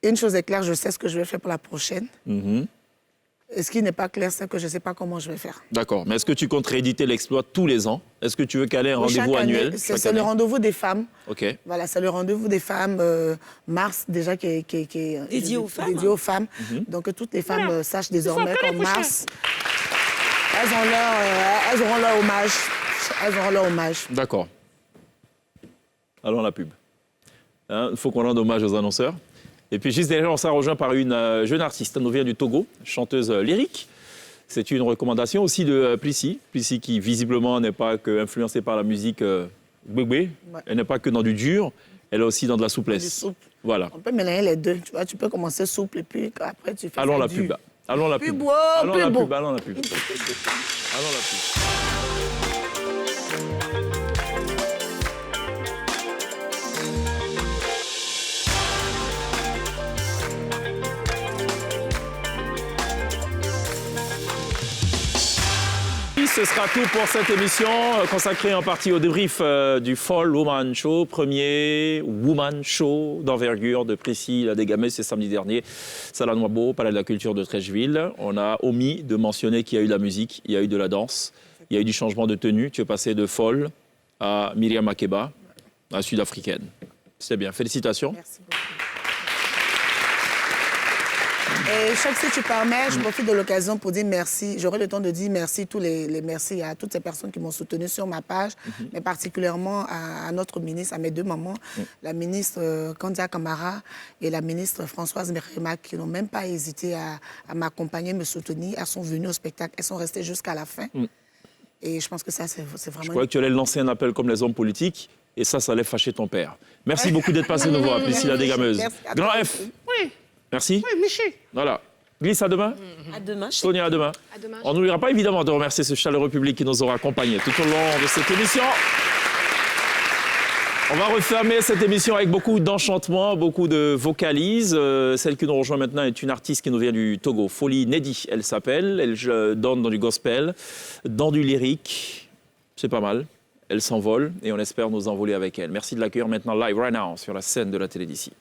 Une chose est claire, je sais ce que je vais faire pour la prochaine. Et ce qui n'est pas clair, c'est que je ne sais pas comment je vais faire. D'accord. Mais est-ce que tu comptes rééditer l'exploit tous les ans? Est-ce que tu veux caler un Pour rendez-vous chaque année, annuel? chaque C'est année le rendez-vous des femmes. OK. Voilà, c'est le rendez-vous des femmes, mars déjà, qui est Dédié aux femmes. dédié aux femmes. Donc que toutes les femmes sachent désormais qu'en mars, elles auront leur hommage. Elles auront leur hommage. D'accord. Allons la pub. Il faut qu'on rende hommage aux annonceurs. Et puis juste derrière, on sera rejoint par une jeune artiste. Elle nous vient du Togo, chanteuse lyrique. C'est une recommandation aussi de Prissy. Prissy qui visiblement n'est pas que influencée par la musique gbégbé. Ouais. Elle n'est pas que dans du dur, elle est aussi dans de la Du souplesse. souple. Voilà. On peut mélanger les deux. Tu vois, tu peux commencer souple et puis après tu fais Allons ça la dur. pub. Allons la Plus pub. beau, Allons plus la beau. pub. Allons la pub. Allons la pub. Ce sera tout pour cette émission consacrée en partie au débrief du Fall Woman Show, premier Woman Show d'envergure de Prissy la Dégamée, c'est samedi dernier. Salle Noirbeau, Palais de la Culture de Trècheville. On a omis de mentionner qu'il y a eu de la musique, il y a eu de la danse, il y a eu du changement de tenue. Tu es passé de Fall à Myriam Makeba, à sud-africaine. C'est bien, félicitations. Merci beaucoup. Et chaque si tu permets, je profite de l'occasion pour dire merci. J'aurai le temps de dire merci, tous les merci à toutes ces personnes qui m'ont soutenu sur ma page, mais particulièrement à notre ministre, à mes deux mamans, la ministre Kandia Kamara et la ministre Françoise Merema, qui n'ont même pas hésité à m'accompagner, me soutenir. Elles sont venues au spectacle, elles sont restées jusqu'à la fin. Et je pense que ça, c'est vraiment... Je croyais que tu allais lancer un appel comme les hommes politiques, et ça allait fâcher ton père. Merci beaucoup d'être passé nous voir, Prissy la Dégameuse. Merci à Grand toi F, Oui, merci. oui, monsieur. Voilà. Glisse à demain. À demain. Sonia, à demain. À demain. On n'oubliera pas évidemment de remercier ce chaleureux public qui nous aura accompagnés tout au long de cette émission. On va refermer cette émission avec beaucoup d'enchantement, beaucoup de vocalises. Celle qui nous rejoint maintenant est une artiste qui nous vient du Togo, Folie Nedi, elle s'appelle. Elle donne dans du gospel, dans du lyrique. C'est pas mal. Elle s'envole et on espère nous envoler avec elle. Merci de l'accueillir maintenant live, right now, sur la scène de la télé d'ici.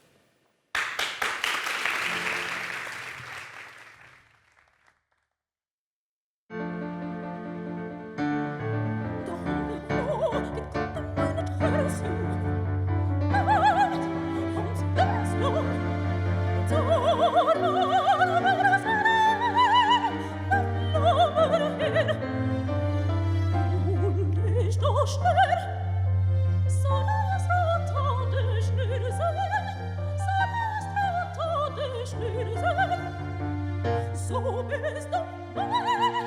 So bist du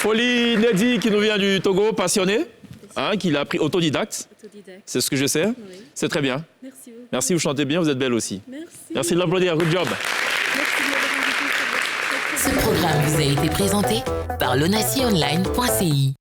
Folie Neddy qui nous vient du Togo, passionné, hein, qu'il a appris autodidacte. C'est ce que je sais. Oui. C'est très bien. Merci beaucoup. Merci, vous chantez bien, vous êtes belle aussi. Merci. Merci de l'applaudir, good job. Ce programme vous a été présenté par lonacionline.ci.